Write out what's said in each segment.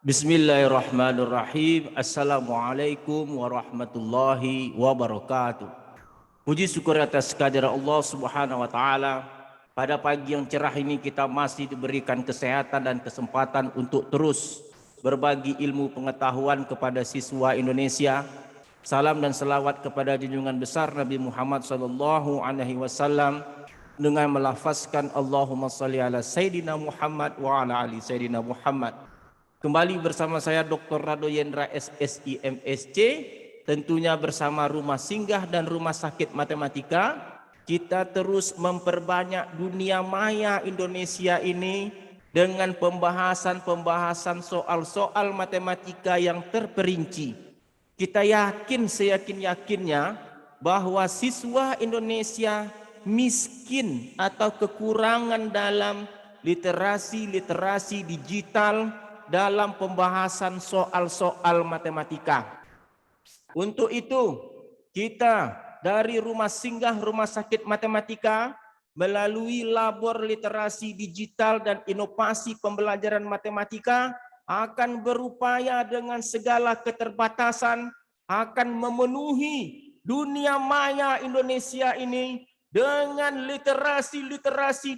Bismillahirrahmanirrahim. Assalamualaikum warahmatullahi wabarakatuh. Puji syukur atas kehadirat Allah Subhanahu wa taala. Pada pagi yang cerah ini kita masih diberikan kesehatan dan kesempatan untuk terus berbagi ilmu pengetahuan kepada siswa Indonesia. Salam dan selawat kepada junjungan besar Nabi Muhammad SAW dengan melafazkan Allahumma salli ala Sayyidina Muhammad wa ala ali Sayyidina Muhammad. Kembali bersama saya Dr. Rado Yendra SSI MSc, tentunya bersama Rumah Singgah dan Rumah Sakit Matematika. Kita terus memperbanyak dunia maya Indonesia ini dengan pembahasan soal-soal matematika yang terperinci. Kita yakin seyakin-yakinnya bahwa siswa Indonesia miskin atau kekurangan dalam literasi digital dalam pembahasan soal-soal matematika. Untuk itu, kita dari Rumah Singgah Rumah Sakit Matematika melalui labor literasi digital dan inovasi pembelajaran matematika akan berupaya dengan segala keterbatasan akan memenuhi dunia maya Indonesia ini dengan literasi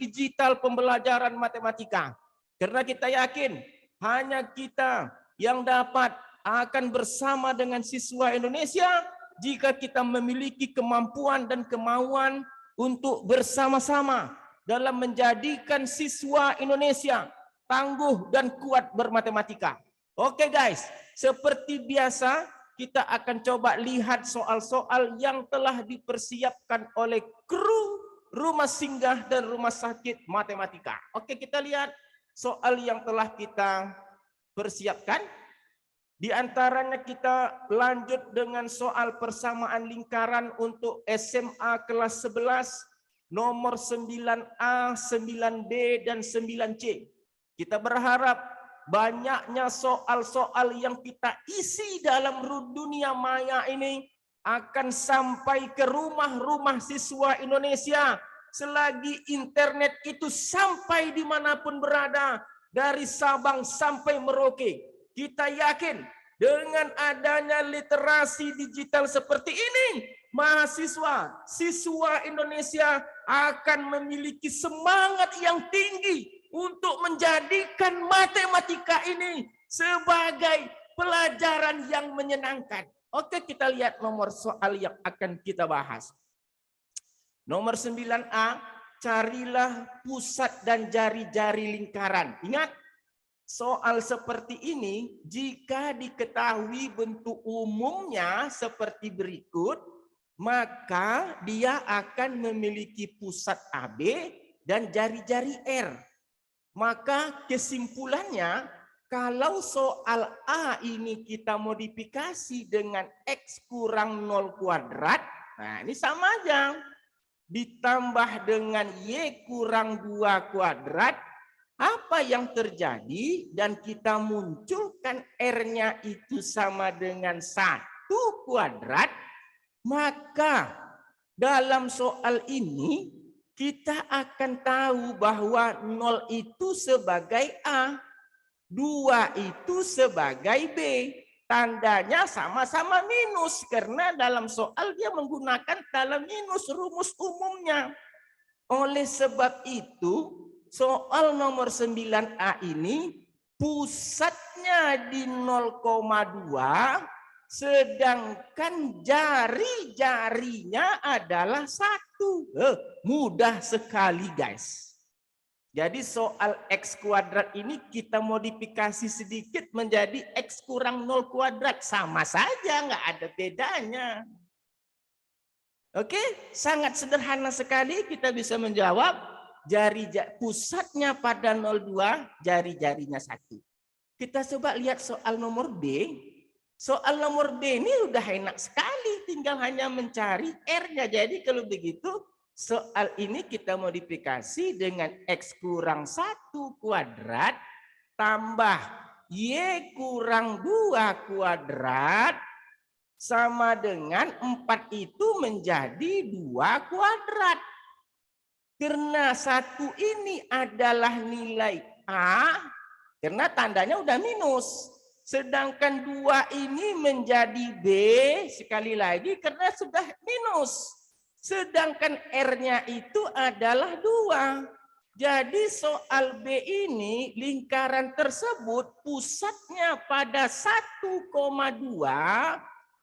digital pembelajaran matematika. Karena kita yakin hanya kita yang dapat akan bersama dengan siswa Indonesia jika kita memiliki kemampuan dan kemauan untuk bersama-sama dalam menjadikan siswa Indonesia tangguh dan kuat bermatematika. Oke guys, seperti biasa kita akan coba lihat soal-soal yang telah dipersiapkan oleh kru Rumah Singgah dan Rumah Sakit Matematika. Oke, kita lihat soal yang telah kita persiapkan. Di antaranya kita lanjut dengan soal persamaan lingkaran untuk SMA kelas 11 nomor 9A, 9B, dan 9C. Kita berharap banyaknya soal-soal yang kita isi dalam dunia maya ini akan sampai ke rumah-rumah siswa Indonesia selagi internet itu sampai dimanapun berada, dari Sabang sampai Merauke. Kita yakin dengan adanya literasi digital seperti ini, siswa Indonesia akan memiliki semangat yang tinggi untuk menjadikan matematika ini sebagai pelajaran yang menyenangkan. Oke, kita lihat nomor soal yang akan kita bahas. Nomor 9A, carilah pusat dan jari-jari lingkaran. Ingat, soal seperti ini jika diketahui bentuk umumnya seperti berikut, maka dia akan memiliki pusat AB dan jari-jari R. Maka kesimpulannya, kalau soal A ini kita modifikasi dengan X kurang 0 kuadrat, nah ini sama aja. Ditambah dengan Y kurang 2 kuadrat, apa yang terjadi? Dan kita munculkan R-nya itu sama dengan 1 kuadrat, maka dalam soal ini kita akan tahu bahwa 0 itu sebagai A, 2 itu sebagai B. Tandanya sama-sama minus karena dalam soal dia menggunakan tanda minus rumus umumnya. Oleh sebab itu soal nomor 9A ini pusatnya di 0,2 sedangkan jari-jarinya adalah 1. Mudah sekali guys. Jadi soal X kuadrat ini kita modifikasi sedikit menjadi X kurang 0 kuadrat. Sama saja, nggak ada bedanya. Oke, sangat sederhana sekali kita bisa menjawab. Pusatnya pada 02, jari-jarinya 1. Kita coba lihat soal nomor B. Soal nomor B ini udah enak sekali, tinggal hanya mencari R-nya. Jadi kalau begitu, soal ini kita modifikasi dengan X kurang 1 kuadrat tambah Y kurang 2 kuadrat sama dengan 4 itu menjadi 2 kuadrat. Karena 1 ini adalah nilai A, karena tandanya udah minus. Sedangkan 2 ini menjadi B sekali lagi karena sudah minus. Sedangkan R-nya itu adalah 2. Jadi soal B ini lingkaran tersebut pusatnya pada 1,2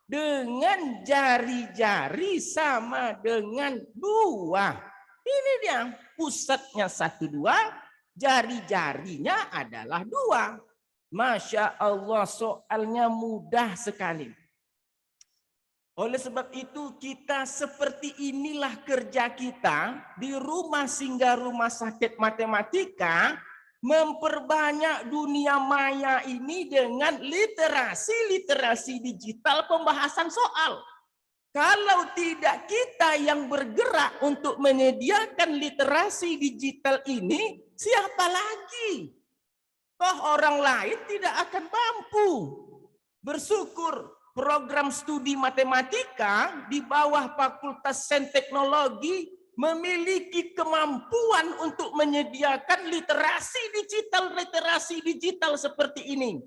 dengan jari-jari sama dengan 2. Ini dia pusatnya 1,2, jari-jarinya adalah 2. Masya Allah, soalnya mudah sekali. Oleh sebab itu kita seperti inilah kerja kita di rumah singgah rumah sakit matematika, memperbanyak dunia maya ini dengan literasi digital pembahasan soal. Kalau tidak kita yang bergerak untuk menyediakan literasi digital ini, siapa lagi? Toh orang lain tidak akan mampu. Bersyukur program studi matematika di bawah Fakultas Sains Teknologi memiliki kemampuan untuk menyediakan literasi digital seperti ini.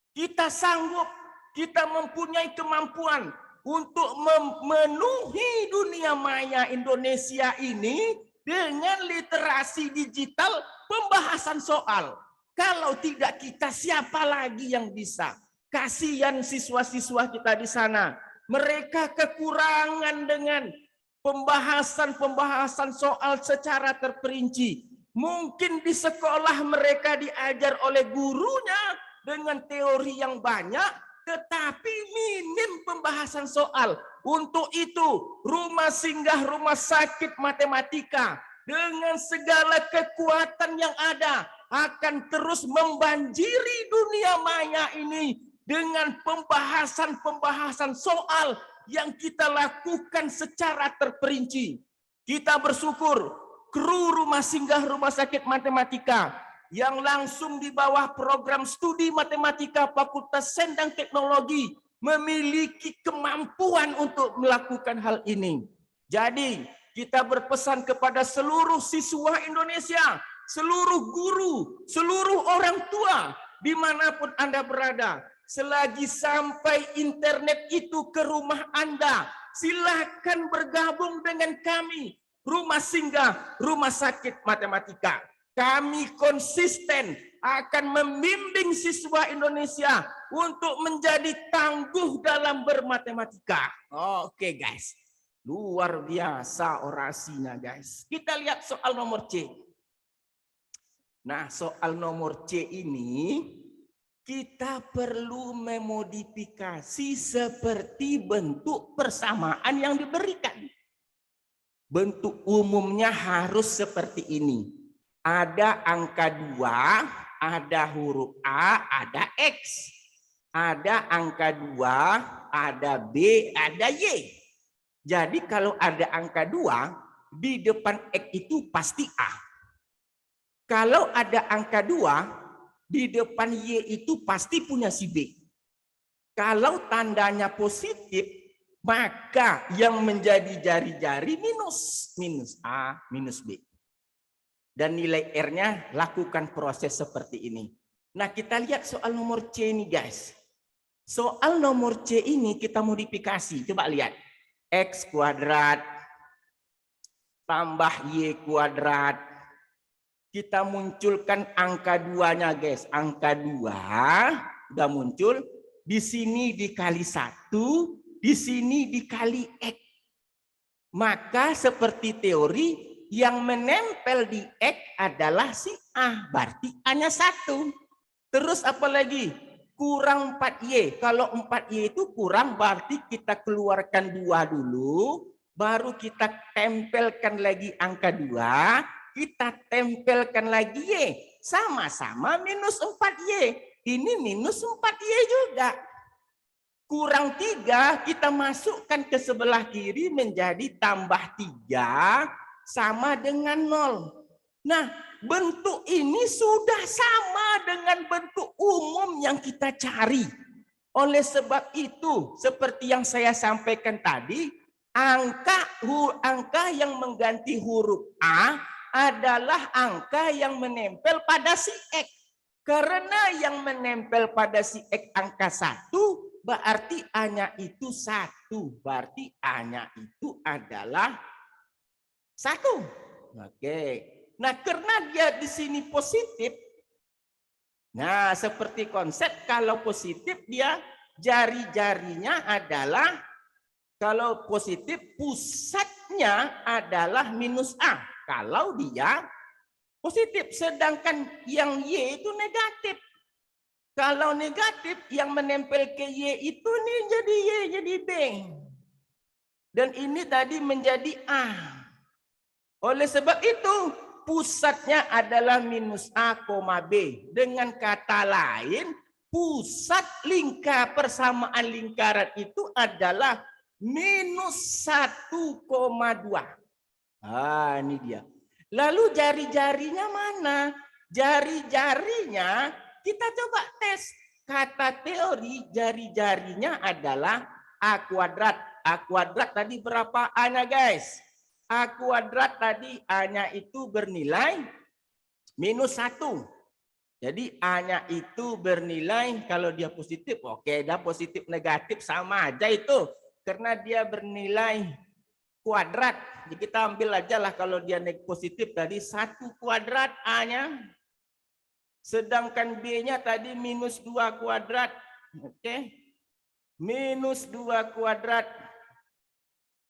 Kita sanggup, kita mempunyai kemampuan untuk memenuhi dunia maya Indonesia ini dengan literasi digital pembahasan soal. Kalau tidak kita, siapa lagi yang bisa? Kasihan siswa-siswa kita di sana. Mereka kekurangan dengan pembahasan soal secara terperinci. Mungkin di sekolah mereka diajar oleh gurunya dengan teori yang banyak, tetapi minim pembahasan soal. Untuk itu, rumah singgah rumah sakit matematika dengan segala kekuatan yang ada akan terus membanjiri dunia maya ini dengan pembahasan soal yang kita lakukan secara terperinci. Kita bersyukur kru rumah singgah rumah sakit matematika yang langsung di bawah program studi matematika Fakultas Sains dan Teknologi memiliki kemampuan untuk melakukan hal ini. Jadi kita berpesan kepada seluruh siswa Indonesia, seluruh guru, seluruh orang tua, dimanapun Anda berada, selagi sampai internet itu ke rumah Anda, silakan bergabung dengan kami, rumah singgah, rumah sakit matematika. Kami konsisten akan membimbing siswa Indonesia untuk menjadi tangguh dalam bermatematika. Oke guys, luar biasa orasinya guys. Kita lihat soal nomor C. Nah, soal nomor C ini kita perlu memodifikasi seperti bentuk persamaan yang diberikan. Bentuk umumnya harus seperti ini. Ada angka 2, ada huruf A, ada X. Ada angka 2, ada B, ada Y. Jadi kalau ada angka 2, di depan X itu pasti A. Kalau ada angka 2, di depan Y itu pasti punya si B. Kalau tandanya positif, maka yang menjadi jari-jari minus A, minus B. Dan nilai R-nya lakukan proses seperti ini. Nah, kita lihat soal nomor C ini, guys. Soal nomor C ini kita modifikasi. Coba lihat. X kuadrat tambah Y kuadrat. Kita munculkan angka 2-nya, guys. Angka 2 udah muncul. Di sini dikali 1, di sini dikali X. Maka seperti teori, yang menempel di X adalah si A. Berarti A-nya 1. Terus apa lagi? Kurang 4Y. Kalau 4Y itu kurang, berarti kita keluarkan 2 dulu. Baru kita tempelkan lagi angka 2. Kita tempelkan lagi Y. Sama-sama minus 4Y. Ini minus 4Y juga. Kurang 3, kita masukkan ke sebelah kiri menjadi tambah 3 sama dengan 0. Nah, bentuk ini sudah sama dengan bentuk umum yang kita cari. Oleh sebab itu, seperti yang saya sampaikan tadi, angka yang mengganti huruf A adalah angka yang menempel pada si X. Karena yang menempel pada si X angka 1, berarti A-nya itu 1. Berarti A-nya itu adalah 1. Oke. Nah, karena dia di sini positif, nah seperti konsep kalau positif dia jari-jarinya adalah, kalau positif pusatnya adalah minus A. Kalau dia positif, sedangkan yang Y itu negatif. Kalau negatif, yang menempel ke Y itu nih jadi Y, jadi B. Dan ini tadi menjadi A. Oleh sebab itu, pusatnya adalah minus A, B. Dengan kata lain, pusat persamaan lingkaran itu adalah minus 1,2. Ah, ini dia. Lalu jari-jarinya mana? Jari-jarinya kita coba tes. Kata teori jari-jarinya adalah A kuadrat. A kuadrat tadi berapa A-nya guys? A kuadrat tadi A-nya itu bernilai minus 1. Jadi A-nya itu bernilai, kalau dia positif, oke, dia positif negatif sama aja itu. Karena dia bernilai kuadrat. Jadi kita ambil aja lah kalau dia positif tadi 1 kuadrat A-nya. Sedangkan B-nya tadi minus 2 kuadrat. Oke. Minus 2 kuadrat.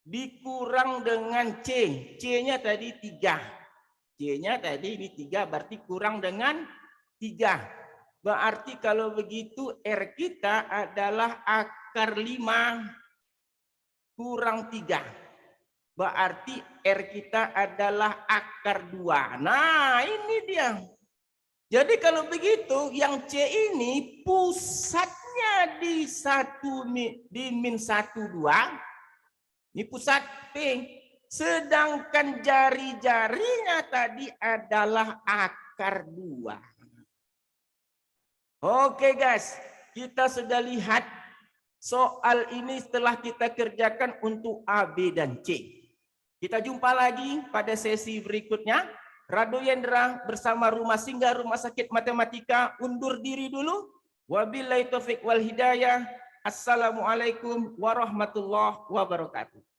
Dikurang dengan C. C-nya tadi 3. C-nya tadi ini 3, berarti kurang dengan 3. Berarti kalau begitu R kita adalah akar 5 kurang 3. Berarti R kita adalah akar 2. Nah, ini dia. Jadi kalau begitu, yang C ini pusatnya di min 1, 2. Ini pusat P. Sedangkan jari-jarinya tadi adalah akar 2. Oke guys, kita sudah lihat soal ini setelah kita kerjakan untuk A, B, dan C. Kita jumpa lagi pada sesi berikutnya. Rado Yendra bersama Rumah Singgah Rumah Sakit Matematika undur diri dulu. Wabillahi taufiq wal hidayah. Assalamualaikum warahmatullahi wabarakatuh.